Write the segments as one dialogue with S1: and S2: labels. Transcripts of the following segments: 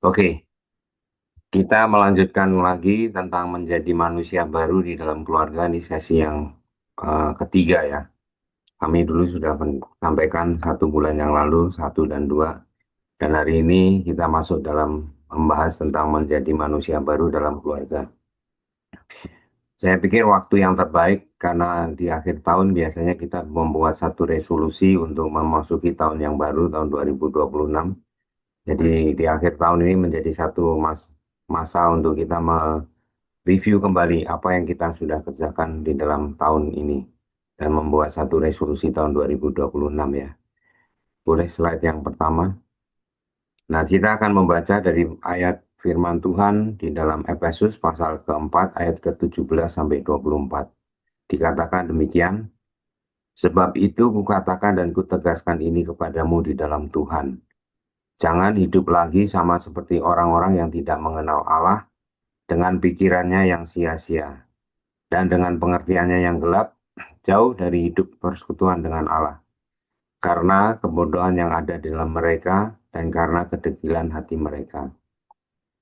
S1: Oke, kita melanjutkan lagi tentang menjadi manusia baru di dalam keluarga di sesi yang ketiga ya. Kami dulu sudah sampaikan 1 bulan yang lalu, 1 dan 2. Dan hari ini kita masuk dalam membahas tentang menjadi manusia baru dalam keluarga. Saya pikir waktu yang terbaik karena di akhir tahun biasanya kita membuat satu resolusi untuk memasuki tahun yang baru, tahun 2026. Jadi di akhir tahun ini menjadi satu masa untuk kita review kembali apa yang kita sudah kerjakan di dalam tahun ini dan membuat satu resolusi tahun 2026 ya. Boleh slide yang pertama. Nah, kita akan membaca dari ayat firman Tuhan di dalam Efesus pasal keempat ayat ke-17 sampai 24. Dikatakan demikian, sebab itu kukatakan dan kutegaskan ini kepadamu di dalam Tuhan. Jangan hidup lagi sama seperti orang-orang yang tidak mengenal Allah dengan pikirannya yang sia-sia dan dengan pengertiannya yang gelap, jauh dari hidup persekutuan dengan Allah, karena kebodohan yang ada di dalam mereka dan karena kedegilan hati mereka.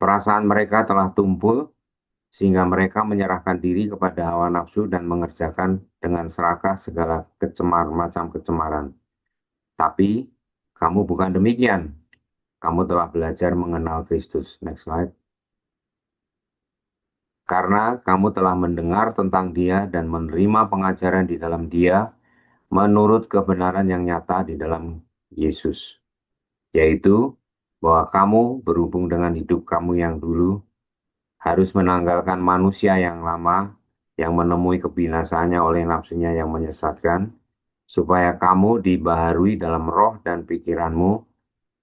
S1: Perasaan mereka telah tumpul, sehingga mereka menyerahkan diri kepada hawa nafsu dan mengerjakan dengan serakah segala macam kecemaran. Tapi kamu bukan demikian. Kamu telah belajar mengenal Kristus. Next slide. Karena kamu telah mendengar tentang Dia dan menerima pengajaran di dalam Dia, menurut kebenaran yang nyata di dalam Yesus, yaitu bahwa kamu berhubung dengan hidup kamu yang dulu harus menanggalkan manusia yang lama yang menemui kebinasaannya oleh nafsunya yang menyesatkan, supaya kamu dibaharui dalam roh dan pikiranmu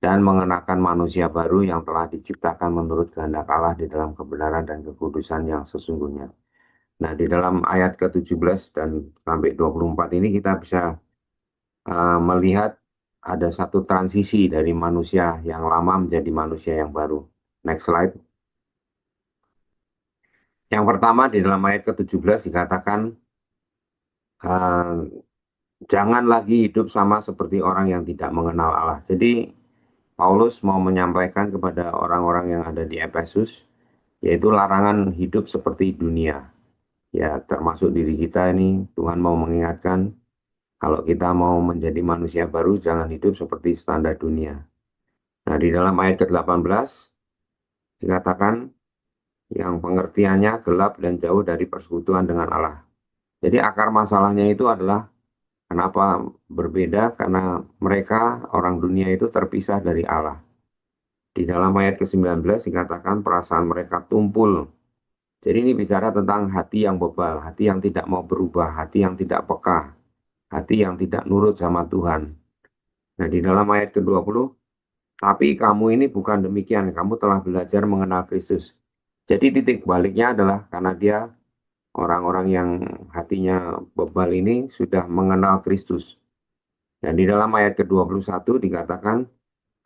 S1: dan mengenakan manusia baru yang telah diciptakan menurut kehendak Allah di dalam kebenaran dan kekudusan yang sesungguhnya. Nah, di dalam ayat ke-17 dan sampai 24 ini kita bisa melihat ada satu transisi dari manusia yang lama menjadi manusia yang baru. Next slide. Yang pertama di dalam ayat ke-17 dikatakan, eh, jangan lagi hidup sama seperti orang yang tidak mengenal Allah. Jadi Paulus mau menyampaikan kepada orang-orang yang ada di Efesus, yaitu larangan hidup seperti dunia. Ya, termasuk diri kita ini, Tuhan mau mengingatkan, kalau kita mau menjadi manusia baru, jangan hidup seperti standar dunia. Nah, di dalam ayat ke-18 dikatakan yang pengertiannya gelap dan jauh dari persekutuan dengan Allah. Jadi akar masalahnya itu adalah kenapa berbeda, karena mereka orang dunia itu terpisah dari Allah. Di dalam ayat ke-19 dikatakan perasaan mereka tumpul. Jadi ini bicara tentang hati yang bebal, hati yang tidak mau berubah, hati yang tidak peka, hati yang tidak nurut sama Tuhan. Nah, di dalam ayat ke-20, tapi kamu ini bukan demikian, kamu telah belajar mengenal Kristus. Jadi titik baliknya adalah karena dia orang-orang yang hatinya bebal ini sudah mengenal Kristus. Dan di dalam ayat ke-21 dikatakan,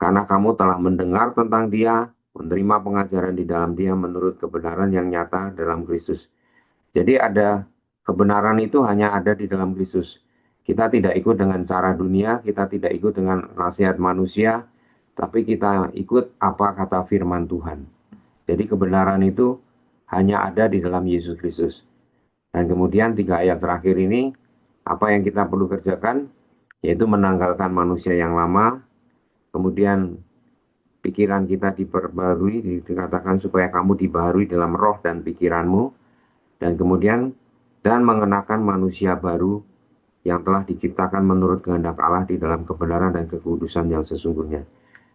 S1: karena kamu telah mendengar tentang Dia, menerima pengajaran di dalam Dia menurut kebenaran yang nyata dalam Kristus. Jadi ada kebenaran itu hanya ada di dalam Kristus. Kita tidak ikut dengan cara dunia, kita tidak ikut dengan nasihat manusia, tapi kita ikut apa kata firman Tuhan. Jadi kebenaran itu hanya ada di dalam Yesus Kristus. Dan kemudian 3 ayat terakhir ini, apa yang kita perlu kerjakan, yaitu menanggalkan manusia yang lama, kemudian pikiran kita diperbarui, dikatakan supaya kamu dibaharui dalam roh dan pikiranmu, dan kemudian dan mengenakan manusia baru yang telah diciptakan menurut kehendak Allah di dalam kebenaran dan kekudusan yang sesungguhnya.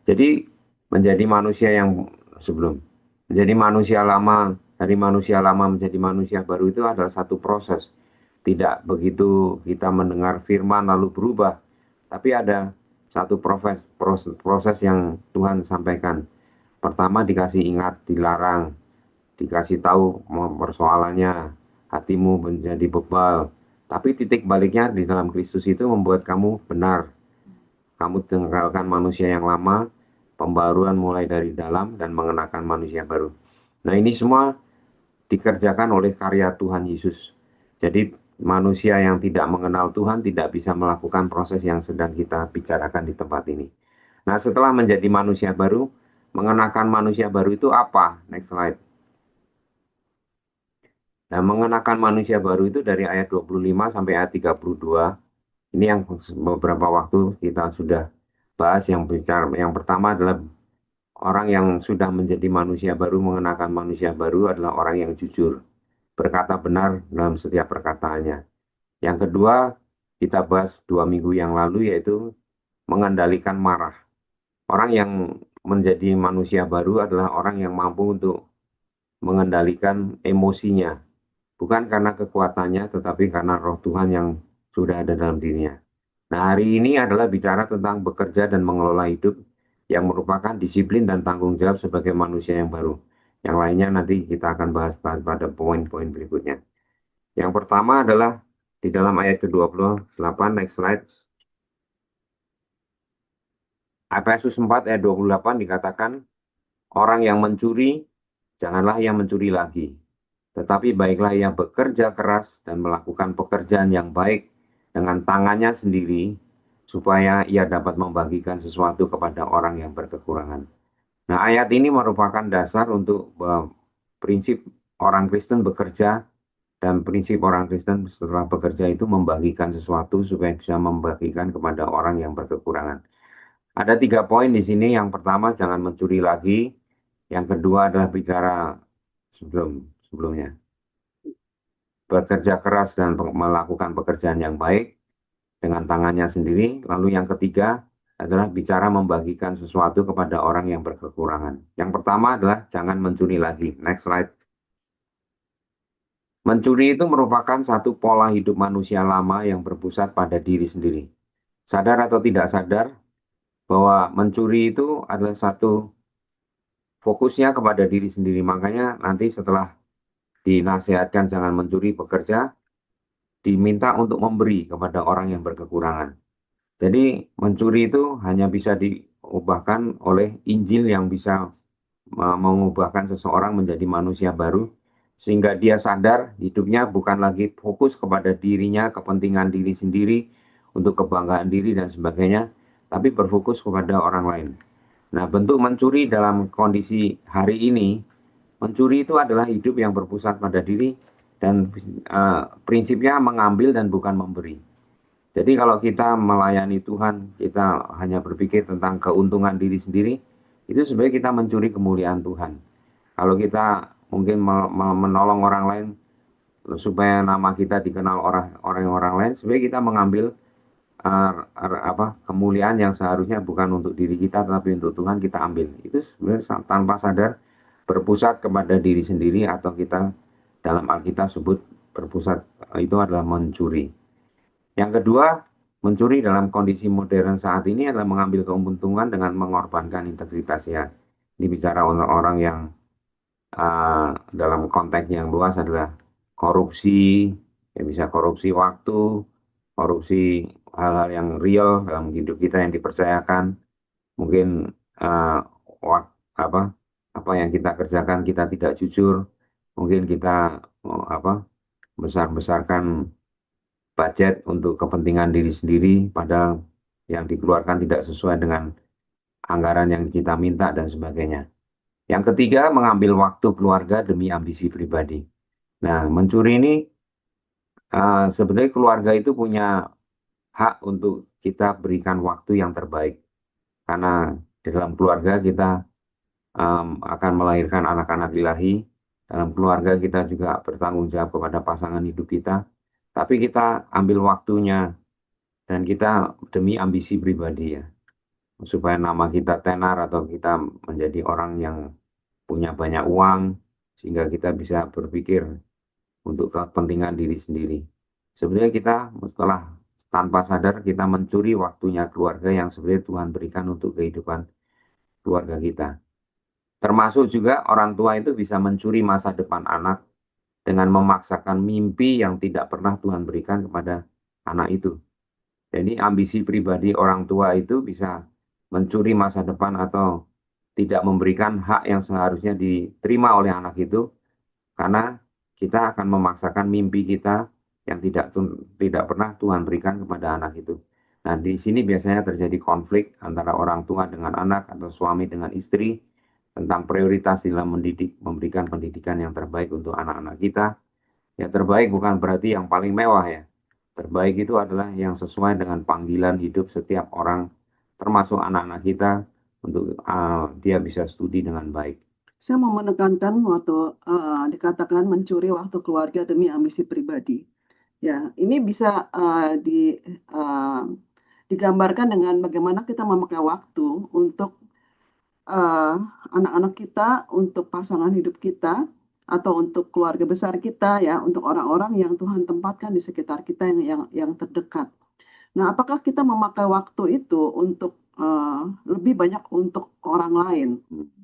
S1: Jadi menjadi manusia yang sebelum menjadi manusia lama, dari manusia lama menjadi manusia baru itu adalah satu proses. Tidak begitu kita mendengar firman lalu berubah, tapi ada satu proses yang Tuhan sampaikan. Pertama dikasih ingat, dilarang, dikasih tahu persoalannya, hatimu menjadi bebal. Tapi titik baliknya di dalam Kristus itu membuat kamu benar. Kamu tinggalkan manusia yang lama, pembaruan mulai dari dalam dan mengenakan manusia baru. Nah, ini semua dikerjakan oleh karya Tuhan Yesus. Jadi manusia yang tidak mengenal Tuhan tidak bisa melakukan proses yang sedang kita bicarakan di tempat ini. Nah, setelah menjadi manusia baru, mengenakan manusia baru itu apa? Next slide. Nah, mengenakan manusia baru itu dari ayat 25 sampai ayat 32. Ini yang beberapa waktu kita sudah bahas. Yang bicara, yang pertama adalah orang yang sudah menjadi manusia baru, mengenakan manusia baru adalah orang yang jujur, berkata benar dalam setiap perkataannya. Yang kedua, kita bahas 2 minggu yang lalu, yaitu mengendalikan marah. Orang yang menjadi manusia baru adalah orang yang mampu untuk mengendalikan emosinya, bukan karena kekuatannya, tetapi karena roh Tuhan yang sudah ada dalam dirinya. Nah, hari ini adalah bicara tentang bekerja dan mengelola hidup yang merupakan disiplin dan tanggung jawab sebagai manusia yang baru. Yang lainnya nanti kita akan bahas pada poin-poin berikutnya. Yang pertama adalah di dalam ayat ke-28, next slide. Efesus 4 ayat 28 dikatakan, orang yang mencuri, janganlah ia mencuri lagi. Tetapi baiklah ia bekerja keras dan melakukan pekerjaan yang baik dengan tangannya sendiri, supaya ia dapat membagikan sesuatu kepada orang yang berkekurangan. Nah, ayat ini merupakan dasar untuk prinsip orang Kristen bekerja, dan prinsip orang Kristen setelah bekerja itu membagikan sesuatu supaya bisa membagikan kepada orang yang berkekurangan. Ada 3 poin di sini. Yang pertama, jangan mencuri lagi. Yang kedua adalah bicara sebelumnya, bekerja keras dan melakukan pekerjaan yang baik dengan tangannya sendiri. Lalu yang ketiga adalah bicara membagikan sesuatu kepada orang yang berkekurangan. Yang pertama adalah jangan mencuri lagi. Next slide. Mencuri itu merupakan satu pola hidup manusia lama yang berpusat pada diri sendiri. Sadar atau tidak sadar bahwa mencuri itu adalah satu fokusnya kepada diri sendiri. Makanya nanti setelah dinasihatkan jangan mencuri, bekerja, diminta untuk memberi kepada orang yang berkekurangan. Jadi mencuri itu hanya bisa diubahkan oleh Injil yang bisa mengubahkan seseorang menjadi manusia baru, sehingga dia sadar hidupnya bukan lagi fokus kepada dirinya, kepentingan diri sendiri, untuk kebanggaan diri dan sebagainya, tapi berfokus kepada orang lain. Nah, bentuk mencuri dalam kondisi hari ini, mencuri itu adalah hidup yang berpusat pada diri dan prinsipnya mengambil dan bukan memberi. Jadi kalau kita melayani Tuhan, kita hanya berpikir tentang keuntungan diri sendiri, itu sebenarnya kita mencuri kemuliaan Tuhan. Kalau kita mungkin menolong orang lain supaya nama kita dikenal orang lain, sebenarnya kita mengambil kemuliaan yang seharusnya bukan untuk diri kita, tetapi untuk Tuhan kita ambil. Itu sebenarnya tanpa sadar berpusat kepada diri sendiri, atau kita dalam Alkitab sebut berpusat itu adalah mencuri. Yang kedua, mencuri dalam kondisi modern saat ini adalah mengambil keuntungan dengan mengorbankan integritasnya. Ini bicara orang-orang yang dalam konteks yang luas adalah korupsi, ya bisa korupsi waktu, korupsi hal-hal yang real dalam hidup kita yang dipercayakan. Mungkin uh, apa apa yang kita kerjakan kita tidak jujur, mungkin kita besar-besarkan budget untuk kepentingan diri sendiri, padahal yang dikeluarkan tidak sesuai dengan anggaran yang kita minta dan sebagainya. Yang ketiga, mengambil waktu keluarga demi ambisi pribadi. Nah, mencuri ini sebenarnya keluarga itu punya hak untuk kita berikan waktu yang terbaik. Karena di dalam keluarga kita akan melahirkan anak-anak ilahi. Dalam keluarga kita juga bertanggung jawab kepada pasangan hidup kita. Tapi kita ambil waktunya dan kita demi ambisi pribadi ya. Supaya nama kita tenar atau kita menjadi orang yang punya banyak uang, sehingga kita bisa berpikir untuk kepentingan diri sendiri. Sebenarnya kita setelah tanpa sadar kita mencuri waktunya keluarga yang sebenarnya Tuhan berikan untuk kehidupan keluarga kita. Termasuk juga orang tua itu bisa mencuri masa depan anak dengan memaksakan mimpi yang tidak pernah Tuhan berikan kepada anak itu. Jadi ambisi pribadi orang tua itu bisa mencuri masa depan atau tidak memberikan hak yang seharusnya diterima oleh anak itu, karena kita akan memaksakan mimpi kita yang tidak pernah Tuhan berikan kepada anak itu. Nah, di sini biasanya terjadi konflik antara orang tua dengan anak atau suami dengan istri, tentang prioritas dalam mendidik, memberikan pendidikan yang terbaik untuk anak-anak kita. Ya terbaik bukan berarti yang paling mewah ya. Terbaik itu adalah yang sesuai dengan panggilan hidup setiap orang, termasuk anak-anak kita, untuk dia bisa studi dengan baik.
S2: Saya mau menekankan waktu dikatakan mencuri waktu keluarga demi ambisi pribadi. Ya, ini bisa uh, digambarkan dengan bagaimana kita memakai waktu untuk eh, anak-anak kita, untuk pasangan hidup kita, atau untuk keluarga besar kita, ya, untuk orang-orang yang Tuhan tempatkan di sekitar kita yang terdekat. Nah, apakah kita memakai waktu itu untuk lebih banyak untuk orang lain?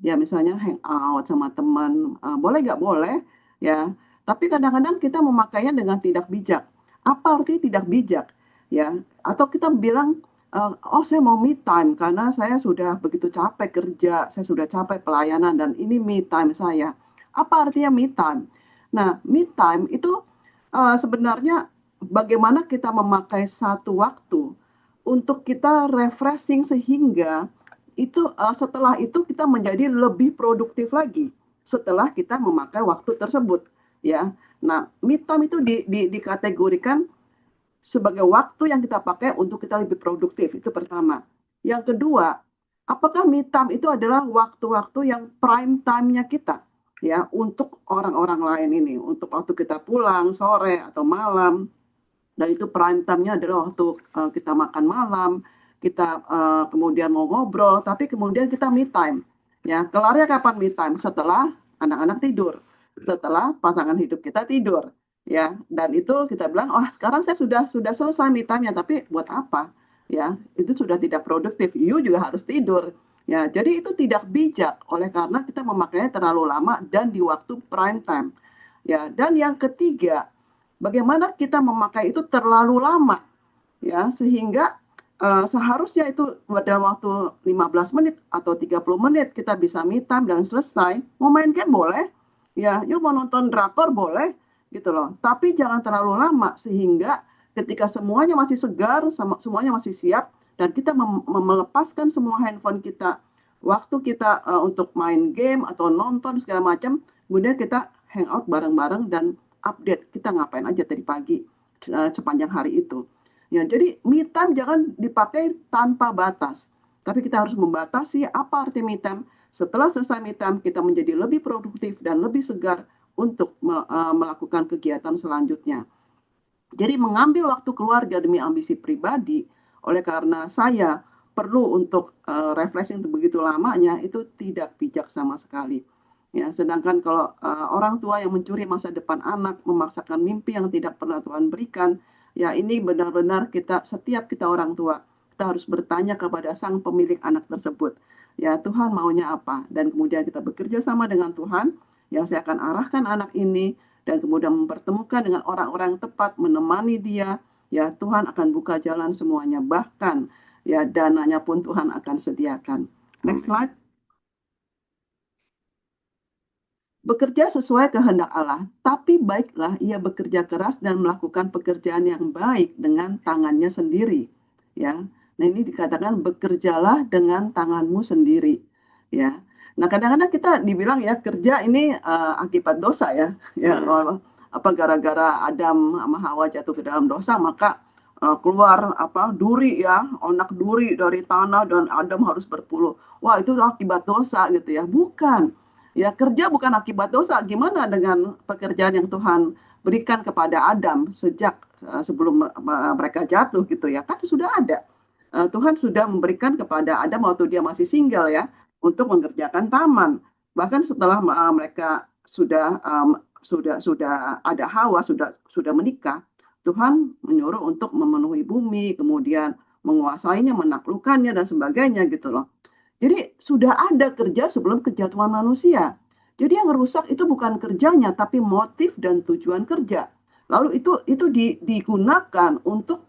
S2: Ya, misalnya hangout sama teman, boleh nggak boleh, ya. Tapi kadang-kadang kita memakainya dengan tidak bijak. Apa arti tidak bijak? Ya, atau kita bilang, oh saya mau me time karena saya sudah begitu capek kerja, saya sudah capek pelayanan dan ini me time saya. Apa artinya me time? Nah, me time itu sebenarnya bagaimana kita memakai satu waktu untuk kita refreshing sehingga itu setelah itu kita menjadi lebih produktif lagi setelah kita memakai waktu tersebut, ya. Nah, me time itu dikategorikan sebagai waktu yang kita pakai untuk kita lebih produktif. Itu pertama. Yang kedua, apakah me time itu adalah waktu-waktu yang prime time-nya kita, ya, untuk orang-orang lain ini, untuk waktu kita pulang sore atau malam. Dan itu prime time-nya adalah waktu kita makan malam, kita kemudian mau ngobrol, tapi kemudian kita me time. Ya, kelarnya kapan me time? Setelah anak-anak tidur, setelah pasangan hidup kita tidur. Ya, dan itu kita bilang, oh sekarang saya sudah selesai me time-nya, tapi buat apa? Ya, itu sudah tidak produktif. You juga harus tidur. Ya, jadi itu tidak bijak oleh karena kita memakainya terlalu lama dan di waktu prime time. Ya, dan yang ketiga, bagaimana kita memakai itu terlalu lama, ya, sehingga seharusnya itu dalam waktu 15 menit atau 30 menit kita bisa me time dan selesai. Mau main game boleh, ya, yuk mau nonton drakor boleh, gitu loh. Tapi jangan terlalu lama sehingga ketika semuanya masih segar, semuanya masih siap, dan kita melepaskan semua handphone kita, waktu kita untuk main game atau nonton segala macam, kemudian kita hangout bareng-bareng dan update kita ngapain aja tadi pagi sepanjang hari itu. Ya, jadi me time jangan dipakai tanpa batas. Tapi kita harus membatasi apa arti me time. Setelah selesai me time, kita menjadi lebih produktif dan lebih segar untuk melakukan kegiatan selanjutnya. Jadi mengambil waktu keluarga demi ambisi pribadi, oleh karena saya perlu untuk refreshing begitu lamanya, itu tidak bijak sama sekali. Ya, sedangkan kalau orang tua yang mencuri masa depan anak, memaksakan mimpi yang tidak pernah Tuhan berikan, ya ini benar-benar setiap kita orang tua, kita harus bertanya kepada sang pemilik anak tersebut. Ya, Tuhan maunya apa? Dan kemudian kita bekerja sama dengan Tuhan, yang saya akan arahkan anak ini dan kemudian mempertemukan dengan orang-orang yang tepat, menemani dia, ya Tuhan akan buka jalan semuanya. Bahkan ya dananya pun Tuhan akan sediakan. Next slide. Bekerja sesuai kehendak Allah, tapi baiklah ia bekerja keras dan melakukan pekerjaan yang baik dengan tangannya sendiri. Ya, nah ini dikatakan bekerjalah dengan tanganmu sendiri. Ya, nah kadang-kadang kita dibilang ya kerja ini akibat dosa ya. Ya, apa gara-gara Adam sama Hawa jatuh ke dalam dosa maka keluar apa duri ya, onak duri dari tanah dan Adam harus berpuluh. Wah itu akibat dosa gitu ya? Bukan. Ya, kerja bukan akibat dosa. Gimana dengan pekerjaan yang Tuhan berikan kepada Adam sejak sebelum mereka jatuh gitu ya? Kan sudah ada. Tuhan sudah memberikan kepada Adam waktu dia masih single ya untuk mengerjakan taman. Bahkan setelah mereka sudah ada Hawa, sudah menikah, Tuhan menyuruh untuk memenuhi bumi, kemudian menguasainya, menaklukkannya dan sebagainya gitu loh. Jadi sudah ada kerja sebelum kejatuhan manusia. Jadi yang rusak itu bukan kerjanya, tapi motif dan tujuan kerja. Lalu itu digunakan untuk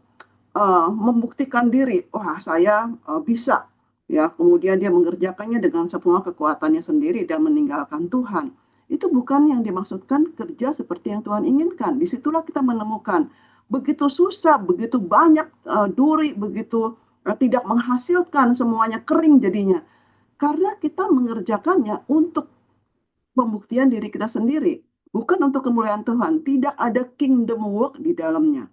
S2: membuktikan diri. Wah, saya bisa. Ya, kemudian dia mengerjakannya dengan semua kekuatannya sendiri dan meninggalkan Tuhan. Itu bukan yang dimaksudkan kerja seperti yang Tuhan inginkan. Disitulah kita menemukan begitu susah, begitu banyak duri, begitu tidak menghasilkan, semuanya kering jadinya. karena kita mengerjakannya untuk pembuktian diri kita sendiri, bukan untuk kemuliaan Tuhan. Tidak ada kingdom work di dalamnya.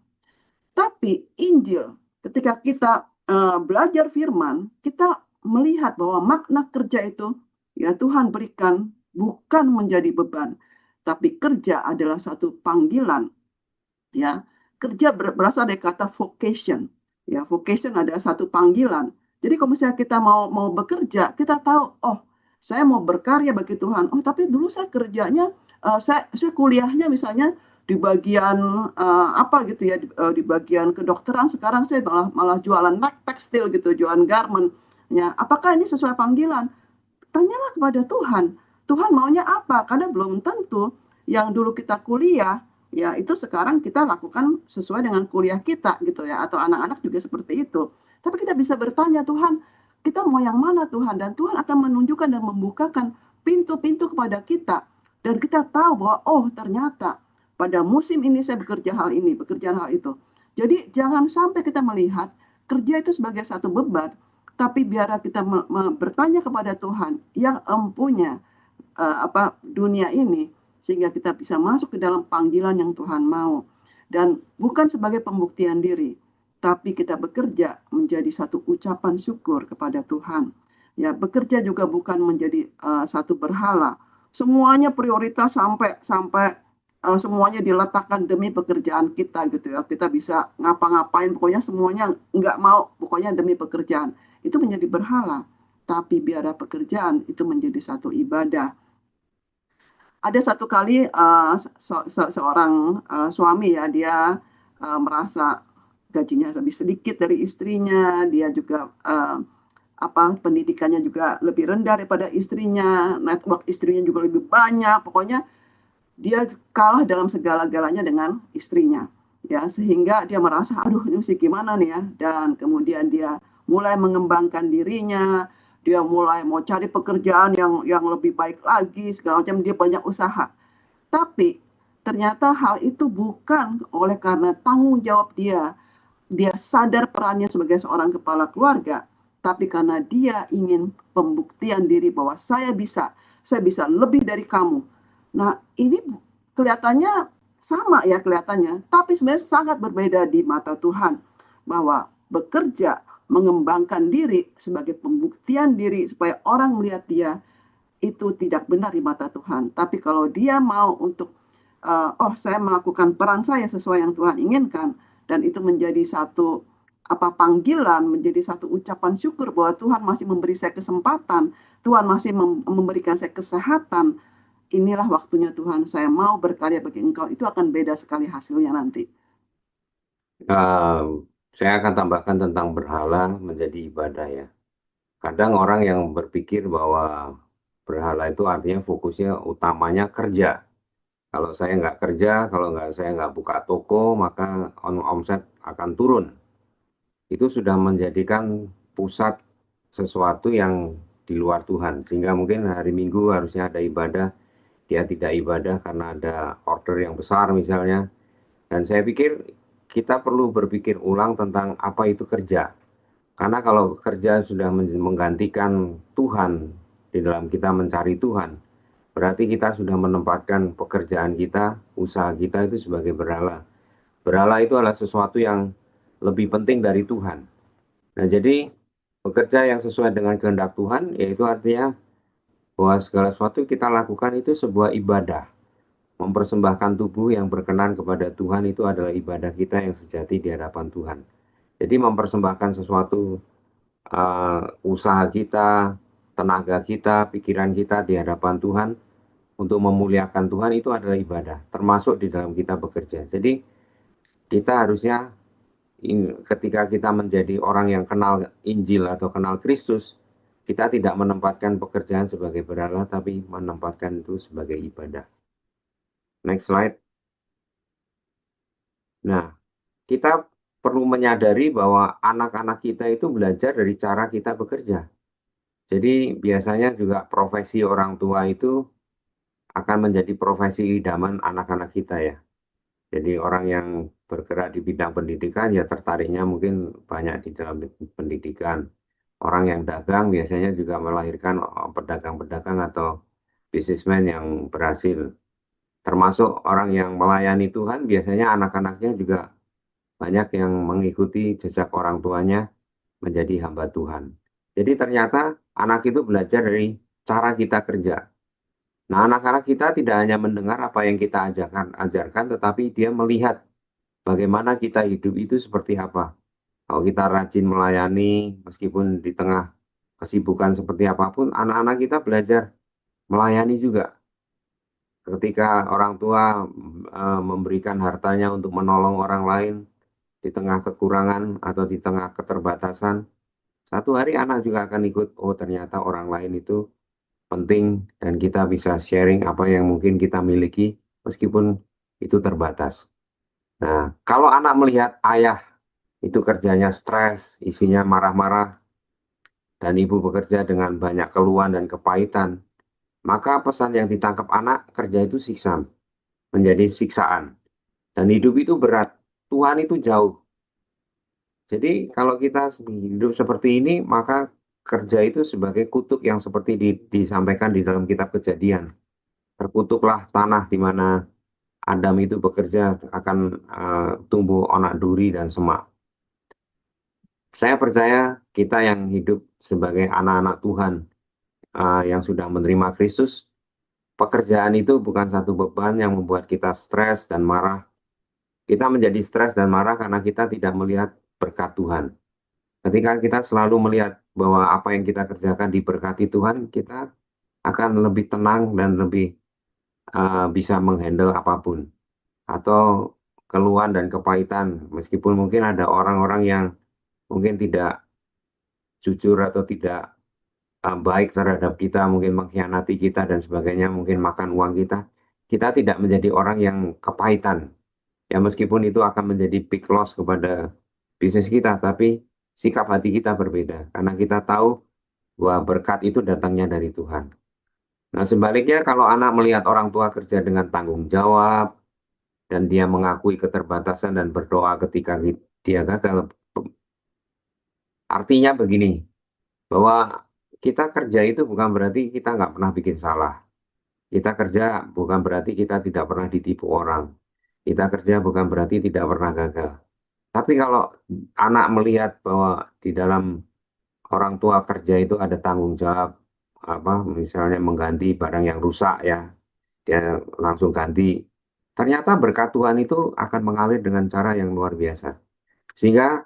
S2: Tapi Injil, ketika kita belajar firman, kita melihat bahwa makna kerja itu ya Tuhan berikan bukan menjadi beban, tapi kerja adalah satu panggilan. Ya, kerja berasal dari kata vocation. Ya, vocation adalah satu panggilan. Jadi kalau misalnya kita mau bekerja, kita tahu, oh, saya mau berkarya bagi Tuhan. Oh, tapi dulu saya kerjanya, saya kuliahnya misalnya di bagian apa gitu ya, di bagian kedokteran. Sekarang saya malah jualan tekstil gitu, jualan garment. Ya, apakah ini sesuai panggilan? Tanyalah kepada Tuhan. Tuhan maunya apa? Karena belum tentu yang dulu kita kuliah, ya itu sekarang kita lakukan sesuai dengan kuliah kita gitu ya. Atau anak-anak juga seperti itu. Tapi kita bisa bertanya, Tuhan, kita mau yang mana Tuhan? Dan Tuhan akan menunjukkan dan membukakan pintu-pintu kepada kita. Dan kita tahu bahwa, oh ternyata pada musim ini saya bekerja hal ini, bekerja hal itu. Jadi jangan sampai kita melihat kerja itu sebagai satu beban, tapi biar kita bertanya kepada Tuhan yang empunya dunia ini, sehingga kita bisa masuk ke dalam panggilan yang Tuhan mau. Dan bukan sebagai pembuktian diri, tapi kita bekerja menjadi satu ucapan syukur kepada Tuhan. Ya, bekerja juga bukan menjadi satu berhala. Semuanya prioritas sampai sampai semuanya diletakkan demi pekerjaan kita gitu ya. Kita bisa ngapa-ngapain, pokoknya semuanya nggak mau, pokoknya demi pekerjaan. Itu menjadi berhala. Tapi biarlah pekerjaan itu menjadi satu ibadah. Ada satu kali seorang suami ya, dia merasa gajinya lebih sedikit dari istrinya, dia juga pendidikannya juga lebih rendah daripada istrinya, network istrinya juga lebih banyak, pokoknya dia kalah dalam segala-galanya dengan istrinya. Ya, sehingga dia merasa, aduh ini mesti gimana nih ya. Dan kemudian dia mulai mengembangkan dirinya, dia mulai mau cari pekerjaan yang lebih baik lagi, segala macam, dia banyak usaha. Tapi ternyata hal itu bukan oleh karena tanggung jawab dia. Dia sadar perannya sebagai seorang kepala keluarga, tapi karena dia ingin pembuktian diri bahwa saya bisa lebih dari kamu. Nah, ini kelihatannya sama ya kelihatannya, tapi sebenarnya sangat berbeda di mata Tuhan. Bahwa bekerja, mengembangkan diri sebagai pembuktian diri supaya orang melihat dia, itu tidak benar di mata Tuhan. Tapi kalau dia mau untuk, saya melakukan peran saya sesuai yang Tuhan inginkan, dan itu menjadi satu panggilan, menjadi satu ucapan syukur bahwa Tuhan masih memberi saya kesempatan, Tuhan masih memberikan saya kesehatan. Inilah waktunya Tuhan, saya mau berkarya bagi Engkau. Itu akan beda sekali hasilnya nanti.
S1: Eh, saya akan tambahkan tentang berhala menjadi ibadah ya. Kadang orang yang berpikir bahwa berhala itu artinya fokusnya utamanya kerja. Kalau saya nggak kerja, kalau saya nggak buka toko, maka omset akan turun. Itu sudah menjadikan pusat sesuatu yang di luar Tuhan. Sehingga mungkin hari Minggu harusnya ada ibadah, dia tidak ibadah karena ada order yang besar misalnya. Dan saya pikir kita perlu berpikir ulang tentang apa itu kerja. Karena kalau kerja sudah menggantikan Tuhan di dalam kita mencari Tuhan, berarti kita sudah menempatkan pekerjaan kita, usaha kita itu sebagai berhala. Berhala itu adalah sesuatu yang lebih penting dari Tuhan. Nah, jadi bekerja yang sesuai dengan kehendak Tuhan, yaitu artinya bahwa segala sesuatu kita lakukan itu sebuah ibadah. Mempersembahkan tubuh yang berkenan kepada Tuhan itu adalah ibadah kita yang sejati di hadapan Tuhan. Jadi mempersembahkan sesuatu, usaha kita, tenaga kita, pikiran kita di hadapan Tuhan untuk memuliakan Tuhan itu adalah ibadah, termasuk di dalam kita bekerja. Jadi kita harusnya ketika kita menjadi orang yang kenal Injil atau kenal Kristus, kita tidak menempatkan pekerjaan sebagai berhala, tapi menempatkan itu sebagai ibadah. Next slide. Nah, kita perlu menyadari bahwa anak-anak kita itu belajar dari cara kita bekerja. Jadi biasanya juga profesi orang tua itu akan menjadi profesi idaman anak-anak kita ya. Jadi orang yang bergerak di bidang pendidikan ya tertariknya mungkin banyak di dalam pendidikan. Orang yang dagang biasanya juga melahirkan pedagang-pedagang atau bisnismen yang berhasil. Termasuk orang yang melayani Tuhan, biasanya anak-anaknya juga banyak yang mengikuti jejak orang tuanya menjadi hamba Tuhan. Jadi ternyata anak itu belajar dari cara kita kerja. Nah, anak-anak kita tidak hanya mendengar apa yang kita ajarkan, tetapi dia melihat bagaimana kita hidup itu seperti apa. Kalau kita rajin melayani, meskipun di tengah kesibukan seperti apapun, anak-anak kita belajar melayani juga. Ketika orang tua memberikan hartanya untuk menolong orang lain di tengah kekurangan atau di tengah keterbatasan, satu hari anak juga akan ikut, oh ternyata orang lain itu penting dan kita bisa sharing apa yang mungkin kita miliki meskipun itu terbatas. Nah, kalau anak melihat ayah itu kerjanya stres, isinya marah-marah, dan ibu bekerja dengan banyak keluhan dan kepahitan, maka pesan yang ditangkap anak kerja itu siksa, menjadi siksaan. Dan hidup itu berat, Tuhan itu jauh. Jadi kalau kita hidup seperti ini, maka kerja itu sebagai kutuk yang seperti disampaikan di dalam kitab Kejadian. Terkutuklah tanah di mana Adam itu bekerja akan tumbuh onak duri dan semak. Saya percaya kita yang hidup sebagai anak-anak Tuhan yang sudah menerima Kristus, pekerjaan itu bukan satu beban yang membuat kita stres dan marah. Kita menjadi stres dan marah karena kita tidak melihat berkat Tuhan. Ketika kita selalu melihat bahwa apa yang kita kerjakan diberkati Tuhan, kita akan lebih tenang dan lebih bisa menghandle apapun. Atau keluhan dan kepahitan, meskipun mungkin ada orang-orang yang mungkin tidak jujur atau tidak baik terhadap kita, mungkin mengkhianati kita dan sebagainya, mungkin makan uang kita, kita tidak menjadi orang yang kepahitan. Ya meskipun itu akan menjadi big loss kepada bisnis kita, tapi sikap hati kita berbeda karena kita tahu bahwa berkat itu datangnya dari Tuhan. Nah, sebaliknya kalau anak melihat orang tua kerja dengan tanggung jawab dan dia mengakui keterbatasan dan berdoa ketika dia gagal, artinya begini, bahwa kita kerja itu bukan berarti kita nggak pernah bikin salah. Kita kerja bukan berarti kita tidak pernah ditipu orang. Kita kerja bukan berarti tidak pernah gagal. Tapi kalau anak melihat bahwa di dalam orang tua kerja itu ada tanggung jawab, apa misalnya mengganti barang yang rusak ya, dia langsung ganti. Ternyata berkat Tuhan itu akan mengalir dengan cara yang luar biasa. Sehingga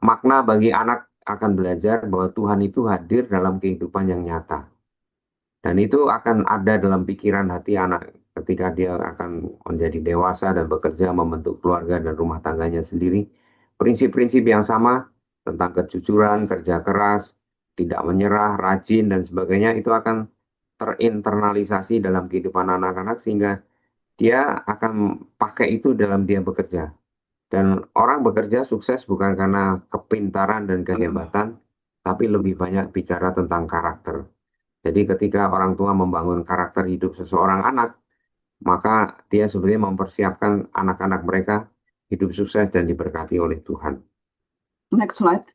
S1: makna bagi anak akan belajar bahwa Tuhan itu hadir dalam kehidupan yang nyata. Dan itu akan ada dalam pikiran hati anak ketika dia akan menjadi dewasa dan bekerja membentuk keluarga dan rumah tangganya sendiri. Prinsip-prinsip yang sama tentang kejujuran, kerja keras, tidak menyerah, rajin, dan sebagainya itu akan terinternalisasi dalam kehidupan anak-anak sehingga dia akan pakai itu dalam dia bekerja. Dan orang bekerja sukses bukan karena kepintaran dan kehebatan, tapi lebih banyak bicara tentang karakter. Jadi ketika orang tua membangun karakter hidup seseorang anak, maka dia sebenarnya mempersiapkan anak-anak mereka hidup sukses dan diberkati oleh Tuhan.
S2: Next slide.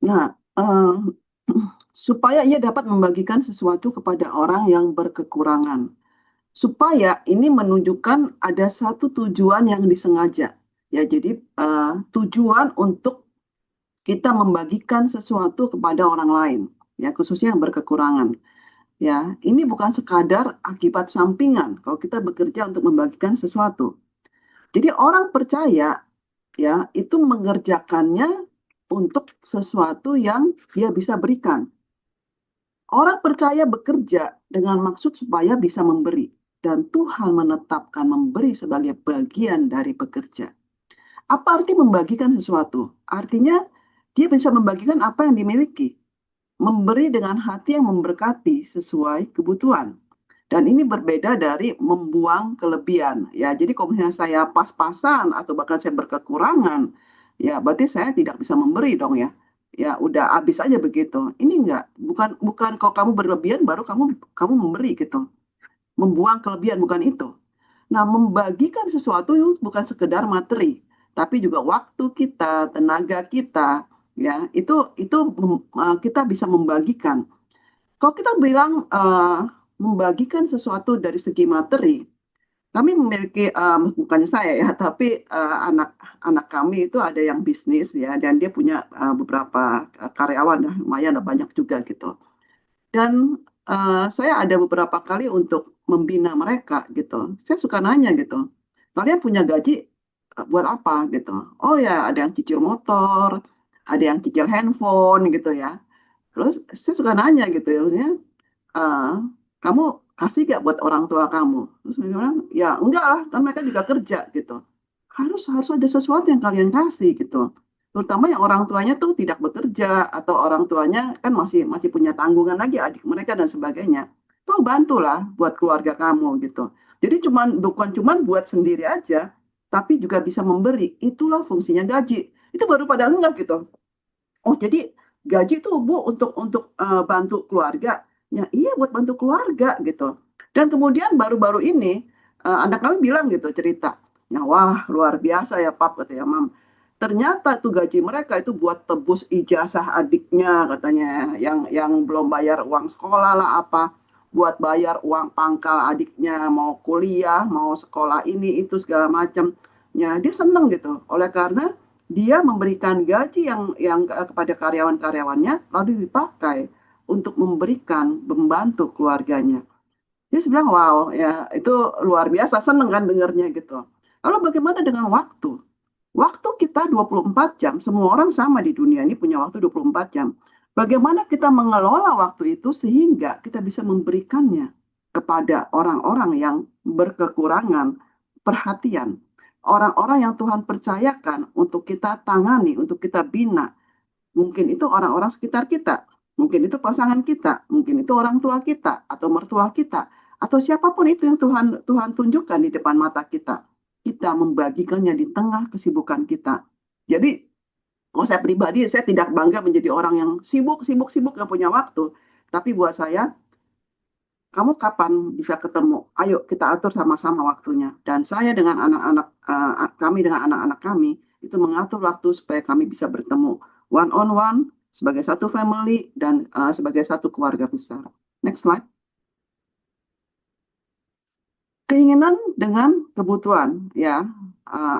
S2: Nah, supaya ia dapat membagikan sesuatu kepada orang yang berkekurangan. Supaya ini menunjukkan ada satu tujuan yang disengaja. Ya, jadi tujuan untuk kita membagikan sesuatu kepada orang lain, ya khususnya yang berkekurangan. Ya, ini bukan sekadar akibat sampingan kalau kita bekerja untuk membagikan sesuatu. Jadi orang percaya ya itu mengerjakannya untuk sesuatu yang dia bisa berikan. Orang percaya bekerja dengan maksud supaya bisa memberi dan Tuhan menetapkan memberi sebagai bagian dari bekerja. Apa arti membagikan sesuatu? Artinya dia bisa membagikan apa yang dimiliki, memberi dengan hati yang memberkati sesuai kebutuhan. Dan ini berbeda dari membuang kelebihan. Ya, jadi kalau misalnya saya pas-pasan atau bahkan saya berkekurangan, ya berarti saya tidak bisa memberi dong ya. Ya udah habis aja begitu. Ini enggak, bukan kalau kamu berlebihan baru kamu memberi gitu. Membuang kelebihan bukan itu. Nah, membagikan sesuatu bukan sekedar materi, tapi juga waktu kita, tenaga kita, ya kita bisa membagikan. Kalau kita bilang membagikan sesuatu dari segi materi, kami memiliki bukannya saya ya, tapi anak-anak kami itu ada yang bisnis ya, dan dia punya beberapa karyawan, ya, lumayan ada banyak juga gitu. Dan saya ada beberapa kali untuk membina mereka gitu. Saya suka nanya gitu, kalian punya gaji buat apa gitu? Oh ya, ada yang cicil motor, ada yang cicil handphone gitu ya. Terus saya suka nanya gitu ya, maksudnya, "Eh, kamu kasih gak buat orang tua kamu?" Terus mereka bilang, ya enggak lah, kan mereka juga kerja gitu. Harus harus ada sesuatu yang kalian kasih gitu. Terutama yang orang tuanya tuh tidak bekerja atau orang tuanya kan masih masih punya tanggungan lagi adik mereka dan sebagainya. Tuh bantulah buat keluarga kamu gitu. Jadi bukan cuman buat sendiri aja, tapi juga bisa memberi. Itulah fungsinya gaji. Itu baru pada enggak gitu. Oh, jadi gaji tuh Bu untuk bantu keluarga. Ya, iya buat bantu keluarga gitu. Dan kemudian baru-baru ini anak kami bilang gitu cerita. Ya, wah luar biasa ya Pap kata ya Mam. Ternyata tuh gaji mereka itu buat tebus ijazah adiknya katanya yang belum bayar uang sekolah lah apa, buat bayar uang pangkal adiknya mau kuliah, mau sekolah ini itu segala macam. Ya, dia seneng gitu. Oleh karena dia memberikan gaji yang kepada karyawan-karyawannya lalu dipakai untuk memberikan membantu keluarganya. Dia bilang wow ya itu luar biasa seneng kan dengarnya gitu. Lalu bagaimana dengan waktu? Waktu kita 24 jam, semua orang sama di dunia ini punya waktu 24 jam. Bagaimana kita mengelola waktu itu sehingga kita bisa memberikannya kepada orang-orang yang berkekurangan perhatian. Orang-orang yang Tuhan percayakan untuk kita tangani, untuk kita bina. Mungkin itu orang-orang sekitar kita, mungkin itu pasangan kita, mungkin itu orang tua kita, atau mertua kita, atau siapapun itu yang Tuhan Tuhan tunjukkan di depan mata kita. Kita membagikannya di tengah kesibukan kita. Jadi, kalau saya pribadi, saya tidak bangga menjadi orang yang sibuk, sibuk, sibuk, nggak punya waktu. Tapi buat saya, kamu kapan bisa ketemu? Ayo kita atur sama-sama waktunya. Dan saya dengan anak-anak kami dengan anak-anak kami itu mengatur waktu supaya kami bisa bertemu one on one sebagai satu family dan sebagai satu keluarga besar. Next slide. Keinginan dengan kebutuhan ya,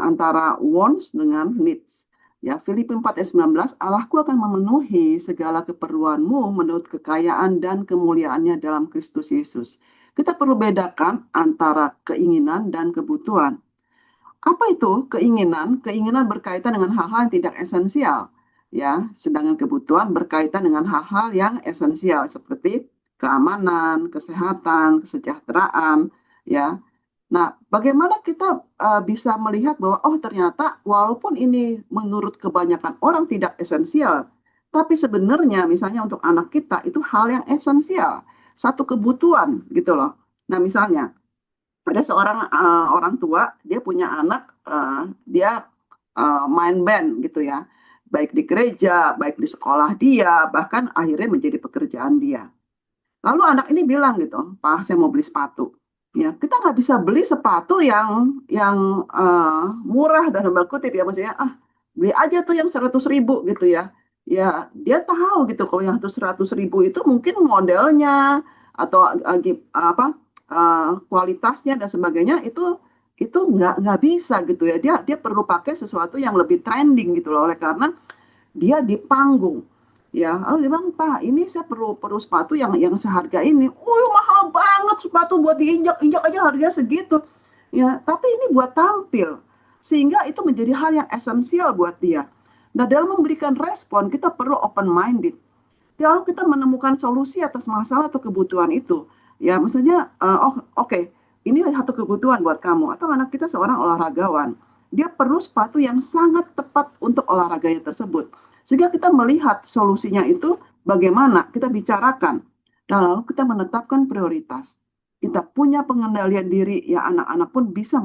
S2: antara wants dengan needs. Ya, Filipi 4 ayat 19, Allahku akan memenuhi segala keperluanmu menurut kekayaan dan kemuliaannya dalam Kristus Yesus. Kita perlu bedakan antara keinginan dan kebutuhan. Apa itu keinginan? Keinginan berkaitan dengan hal-hal yang tidak esensial, ya. Sedangkan kebutuhan berkaitan dengan hal-hal yang esensial seperti keamanan, kesehatan, kesejahteraan, ya. Nah, bagaimana kita bisa melihat bahwa oh ternyata walaupun ini menurut kebanyakan orang tidak esensial, tapi sebenarnya misalnya untuk anak kita itu hal yang esensial, satu kebutuhan gitu loh. Nah, misalnya ada seorang orang tua dia punya anak dia main band gitu ya, baik di gereja baik di sekolah dia bahkan akhirnya menjadi pekerjaan dia. Lalu anak ini bilang gitu, Pak saya mau beli sepatu. Ya kita nggak bisa beli sepatu yang murah dan tanda kutip ya, maksudnya beli aja tuh yang 100.000 gitu ya. Ya dia tahu gitu kalau yang 100.000 itu mungkin modelnya atau apa kualitasnya dan sebagainya itu nggak bisa gitu ya. Dia perlu pakai sesuatu yang lebih trending gitu loh, oleh karena dia di panggung. Ya, lalu dia bilang, Pak, ini saya perlu perlu sepatu yang seharga ini. Oh, mahal banget sepatu buat diinjak-injak aja harganya segitu. Ya, tapi ini buat tampil. Sehingga itu menjadi hal yang esensial buat dia. Nah, dalam memberikan respon, kita perlu open-minded. Lalu kita menemukan solusi atas masalah atau kebutuhan itu. Ya, maksudnya, oh oke, ini satu kebutuhan buat kamu. Atau anak kita seorang olahragawan. Dia perlu sepatu yang sangat tepat untuk olahraganya tersebut. Sehingga kita melihat solusinya itu bagaimana kita bicarakan. Dan lalu kita menetapkan prioritas. Kita punya pengendalian diri, ya anak-anak pun bisa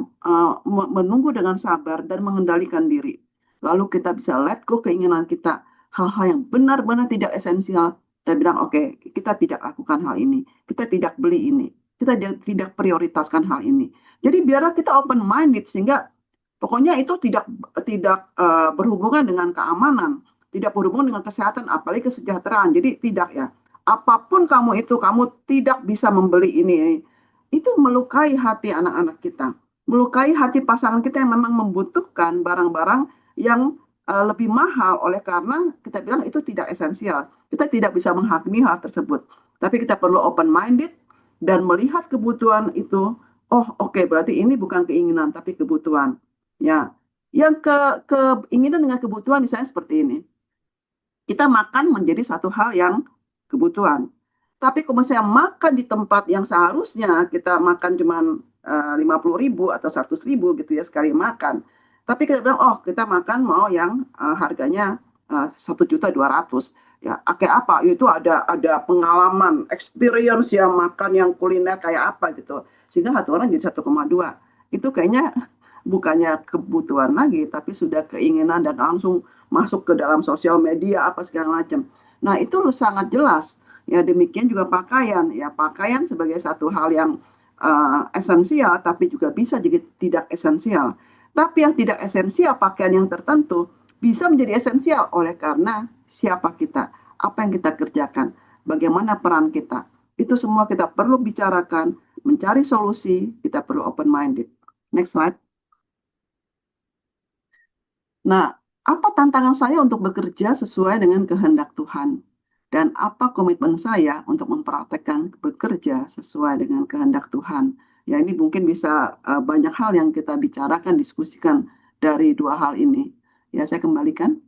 S2: menunggu dengan sabar dan mengendalikan diri. Lalu kita bisa let go keinginan kita, hal-hal yang benar-benar tidak esensial. Kita bilang, oke, kita tidak lakukan hal ini. Kita tidak beli ini. Kita tidak prioritaskan hal ini. Jadi biarlah kita open-minded sehingga pokoknya itu tidak tidak berhubungan dengan keamanan, tidak berhubungan dengan kesehatan, apalagi kesejahteraan. Jadi tidak ya. Apapun kamu itu, kamu tidak bisa membeli ini. Itu melukai hati anak-anak kita, melukai hati pasangan kita yang memang membutuhkan barang-barang yang lebih mahal oleh karena kita bilang itu tidak esensial. Kita tidak bisa menghakimi hal tersebut. Tapi kita perlu open minded dan melihat kebutuhan itu. Oh, oke, berarti ini bukan keinginan tapi kebutuhan. Ya. Yang keinginan dengan kebutuhan misalnya seperti ini. Kita makan menjadi satu hal yang kebutuhan. Tapi kalau misalnya makan di tempat yang seharusnya kita makan cuma 50.000 atau 100.000 gitu ya sekali makan. Tapi kita bilang, oh kita makan mau yang harganya 1.200.000. Ya, kayak apa? Itu ada pengalaman, experience yang makan yang kuliner kayak apa gitu. Sehingga satu orang jadi 1,2. Itu kayaknya bukannya kebutuhan lagi, tapi sudah keinginan dan langsung masuk ke dalam sosial media apa segala macam. Nah, itu sangat jelas. Ya, demikian juga pakaian. Ya, pakaian sebagai satu hal yang esensial, tapi juga bisa jadi tidak esensial. Tapi yang tidak esensial, pakaian yang tertentu, bisa menjadi esensial oleh karena siapa kita, apa yang kita kerjakan, bagaimana peran kita. Itu semua kita perlu bicarakan, mencari solusi, kita perlu open-minded. Next slide. Nah, apa tantangan saya untuk bekerja sesuai dengan kehendak Tuhan? Dan apa komitmen saya untuk mempraktekkan bekerja sesuai dengan kehendak Tuhan? Ya, ini mungkin bisa banyak hal yang kita bicarakan, diskusikan dari dua hal ini. Ya, saya kembalikan.